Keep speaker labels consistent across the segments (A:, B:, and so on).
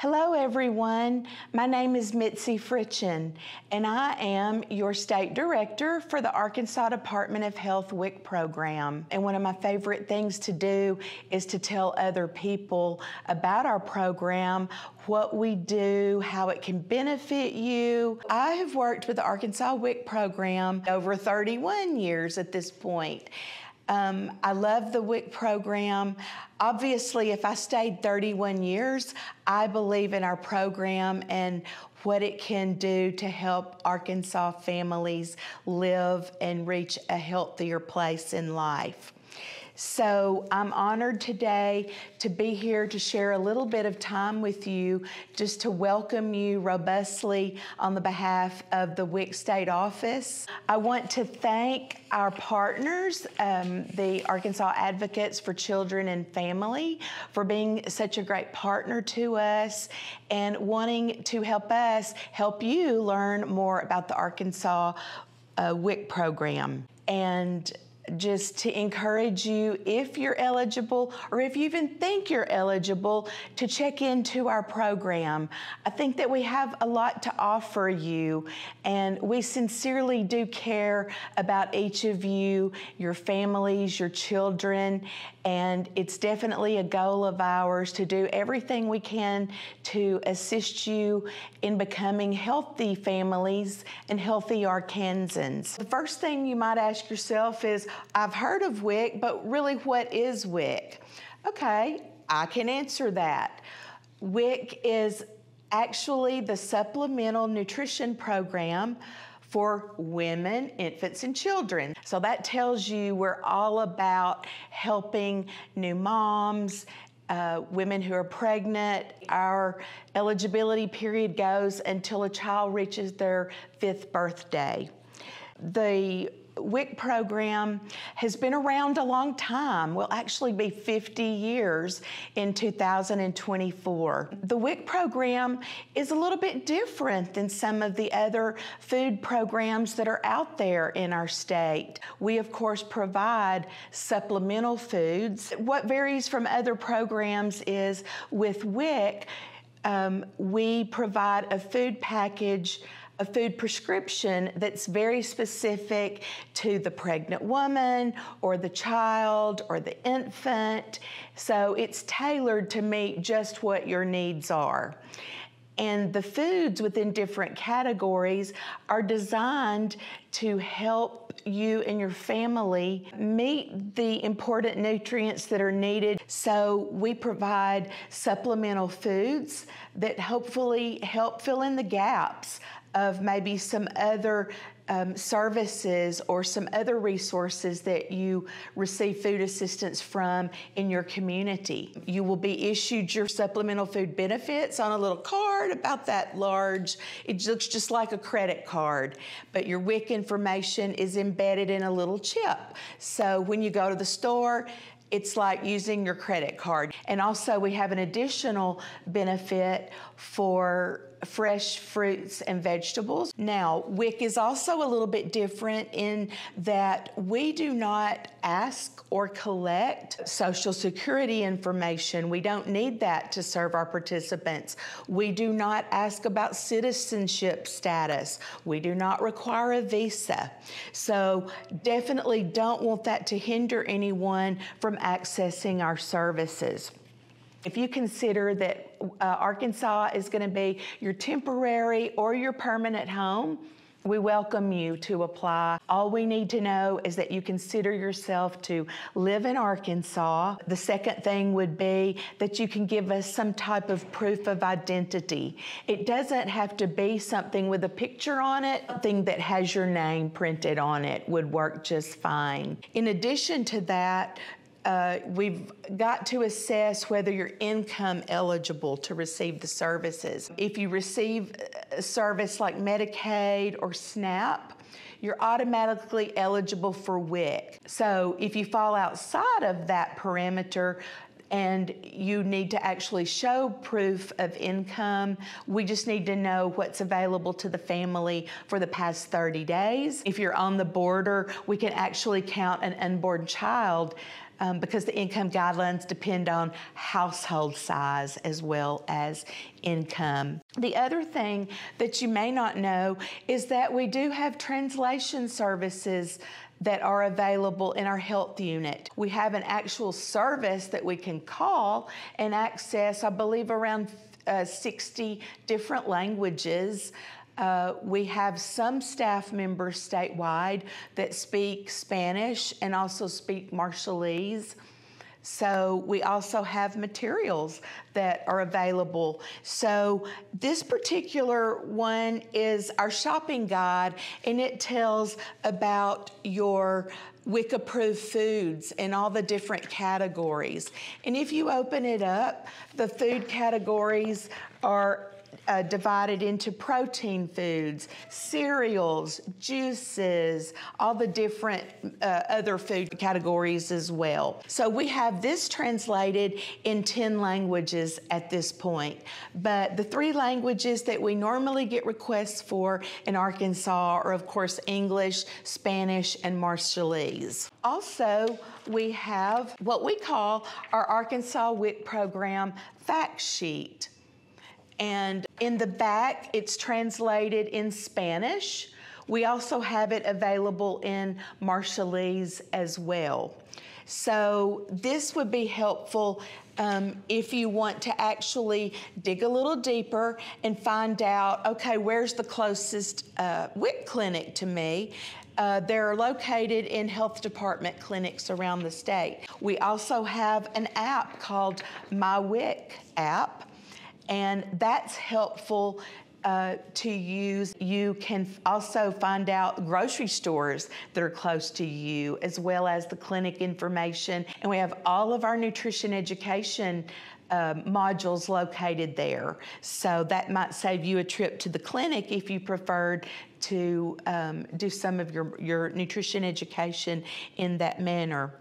A: Hello everyone, my name is Mitzi Fritchen and I am your State Director for the Arkansas Department of Health WIC program. And one of my favorite things to do is to tell other people about our program, what we do, how it can benefit you. I have worked with the Arkansas WIC program over 31 years at this point. I love the WIC program. Obviously, if I stayed 31 years, I believe in our program and what it can do to help Arkansas families live and reach a healthier place in life. So I'm honored today to be here to share a little bit of time with you, just to welcome you robustly on the behalf of the WIC State Office. I want to thank our partners, the Arkansas Advocates for Children and Family, for being such a great partner to us and wanting to help us help you learn more about the Arkansas WIC program. And just to encourage you, if you're eligible or if you even think you're eligible, to check into our program. I think that we have a lot to offer you, and we sincerely do care about each of you, your families, your children, and it's definitely a goal of ours to do everything we can to assist you in becoming healthy families and healthy Arkansans. The first thing you might ask yourself is, I've heard of WIC, but really what is WIC? Okay, I can answer that. WIC is actually the supplemental nutrition program for women, infants, and children. So that tells you we're all about helping new moms, women who are pregnant. Our eligibility period goes until a child reaches their 5th birthday. The WIC program has been around a long time. Will actually be 50 years in 2024. The WIC program is a little bit different than some of the other food programs that are out there in our state. We, of course, provide supplemental foods. What varies from other programs is with WIC, we provide a food package, a food prescription that's very specific to the pregnant woman or the child or the infant. So it's tailored to meet just what your needs are. And the foods within different categories are designed to help you and your family meet the important nutrients that are needed. So we provide supplemental foods that hopefully help fill in the gaps of maybe some other services or some other resources that you receive food assistance from in your community. You will be issued your supplemental food benefits on a little card about that large. It looks just like a credit card, but your WIC information is embedded in a little chip. So when you go to the store, it's like using your credit card. And also we have an additional benefit for fresh fruits and vegetables. Now, WIC is also a little bit different in that we do not ask or collect Social Security information. We don't need that to serve our participants. We do not ask about citizenship status. We do not require a visa. So definitely don't want that to hinder anyone from accessing our services. If you consider that Arkansas is going to be your temporary or your permanent home, we welcome you to apply. All we need to know is that you consider yourself to live in Arkansas. The second thing would be that you can give us some type of proof of identity. It doesn't have to be something with a picture on it. Something that has your name printed on it would work just fine. In addition to that, we've got to assess whether you're income eligible to receive the services. If you receive a service like Medicaid or SNAP, you're automatically eligible for WIC. So if you fall outside of that parameter and you need to actually show proof of income, we just need to know what's available to the family for the past 30 days. If you're on the border, we can actually count an unborn child because the income guidelines depend on household size as well as income. The other thing that you may not know is that we do have translation services that are available in our health unit. We have an actual service that we can call and access, I believe, around 60 different languages. We have some staff members statewide that speak Spanish and also speak Marshallese. So we also have materials that are available. So this particular one is our shopping guide, and it tells about your WIC approved foods and all the different categories. And if you open it up, the food categories are divided into protein foods, cereals, juices, all the different other food categories as well. So we have this translated in 10 languages at this point. But the 3 languages that we normally get requests for in Arkansas are, of course, English, Spanish, and Marshallese. Also, we have what we call our Arkansas WIC program fact sheet. And in the back, it's translated in Spanish. We also have it available in Marshallese as well. So this would be helpful if you want to actually dig a little deeper and find out, okay, where's the closest WIC clinic to me? They're located in health department clinics around the state. We also have an app called My WIC app, and that's helpful to use. You can also find out grocery stores that are close to you, as well as the clinic information. And we have all of our nutrition education modules located there. So that might save you a trip to the clinic if you preferred to do some of your nutrition education in that manner.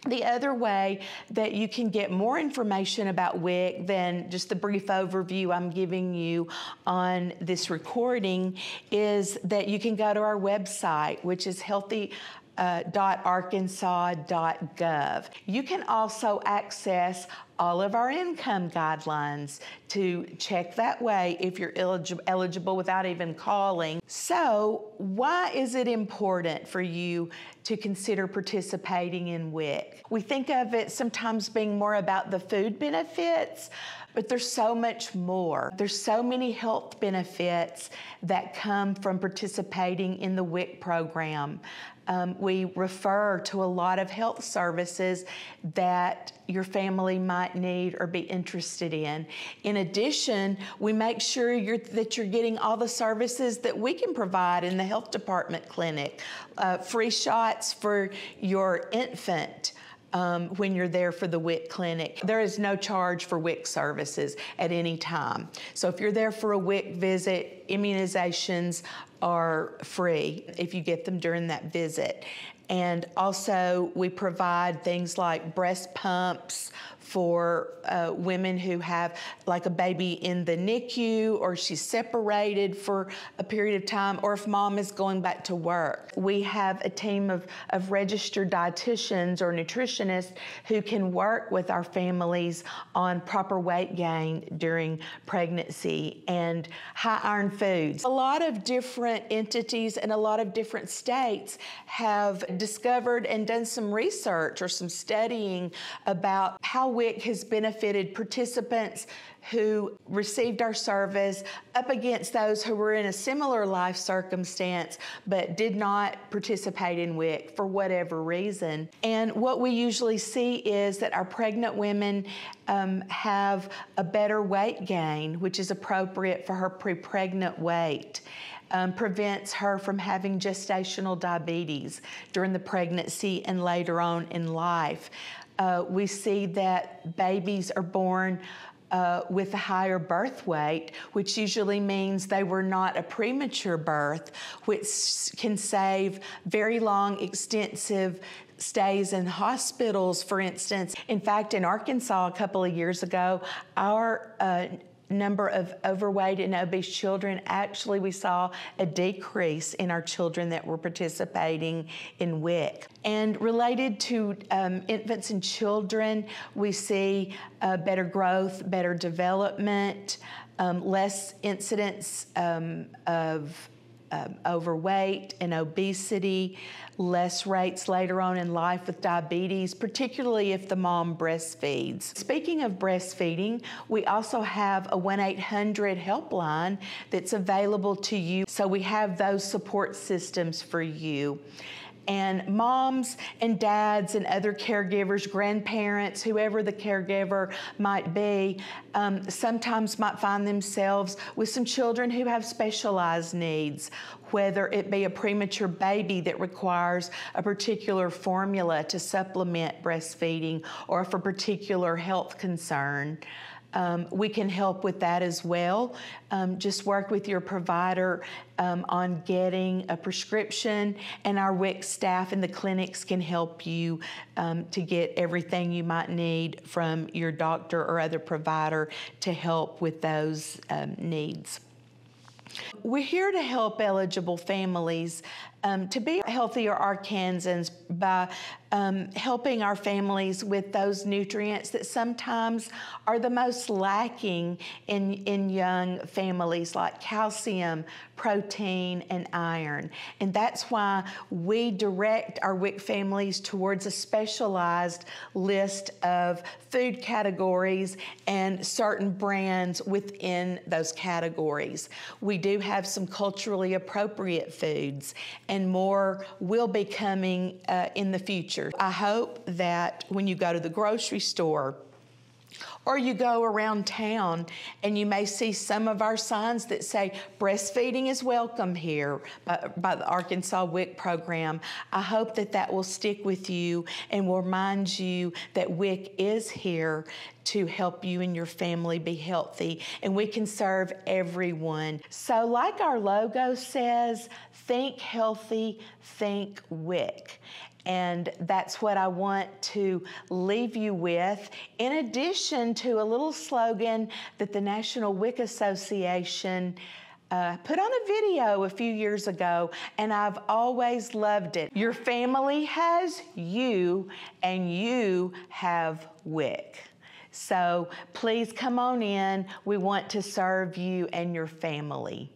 A: The other way that you can get more information about WIC than just the brief overview I'm giving you on this recording is that you can go to our website, which is healthy.arkansas.gov. You can also access all of our income guidelines to check that way if you're eligible without even calling. So why is it important for you to consider participating in WIC? We think of it sometimes being more about the food benefits, but there's so much more. There's so many health benefits that come from participating in the WIC program. We refer to a lot of health services that your family might need or be interested in. In addition, we make sure that you're getting all the services that we can provide in the health department clinic. Free shots for your infant when you're there for the WIC clinic. There is no charge for WIC services at any time. So if you're there for a WIC visit, immunizations are free if you get them during that visit. And also we provide things like breast pumps for women who have like a baby in the NICU, or she's separated for a period of time, or if mom is going back to work. We have a team of registered dietitians or nutritionists who can work with our families on proper weight gain during pregnancy and high iron foods. A lot of different entities and a lot of different states have discovered and done some research or some studying about how WIC has benefited participants who received our service up against those who were in a similar life circumstance but did not participate in WIC for whatever reason. And what we usually see is that our pregnant women have a better weight gain, which is appropriate for her pre-pregnant weight. Prevents her from having gestational diabetes during the pregnancy and later on in life. We see that babies are born with a higher birth weight, which usually means they were not a premature birth, which can save very long, extensive stays in hospitals, for instance. In fact, in Arkansas a couple of years ago, our number of overweight and obese children. Actually, we saw a decrease in our children that were participating in WIC. And related to infants and children, we see better growth, better development, less incidence of overweight and obesity, less rates later on in life with diabetes, particularly if the mom breastfeeds. Speaking of breastfeeding, we also have a 1-800 helpline that's available to you. So we have those support systems for you. And moms and dads and other caregivers, grandparents, whoever the caregiver might be, sometimes might find themselves with some children who have specialized needs, whether it be a premature baby that requires a particular formula to supplement breastfeeding, or for a particular health concern. We can help with that as well. Just work with your provider on getting a prescription, and our WIC staff in the clinics can help you to get everything you might need from your doctor or other provider to help with those needs. We're here to help eligible families to be healthier Arkansans by helping our families with those nutrients that sometimes are the most lacking in young families, like calcium, protein, and iron. And that's why we direct our WIC families towards a specialized list of food categories and certain brands within those categories. We do have some culturally appropriate foods, and more will be coming in the future. I hope that when you go to the grocery store or you go around town and you may see some of our signs that say breastfeeding is welcome here by the Arkansas WIC program, I hope that that will stick with you and will remind you that WIC is here to help you and your family be healthy, and we can serve everyone. So like our logo says, think healthy, think WIC. And that's what I want to leave you with, in addition to a little slogan that the National WIC Association put on a video a few years ago, and I've always loved it. Your family has you, and you have WIC. So please come on in. We want to serve you and your family.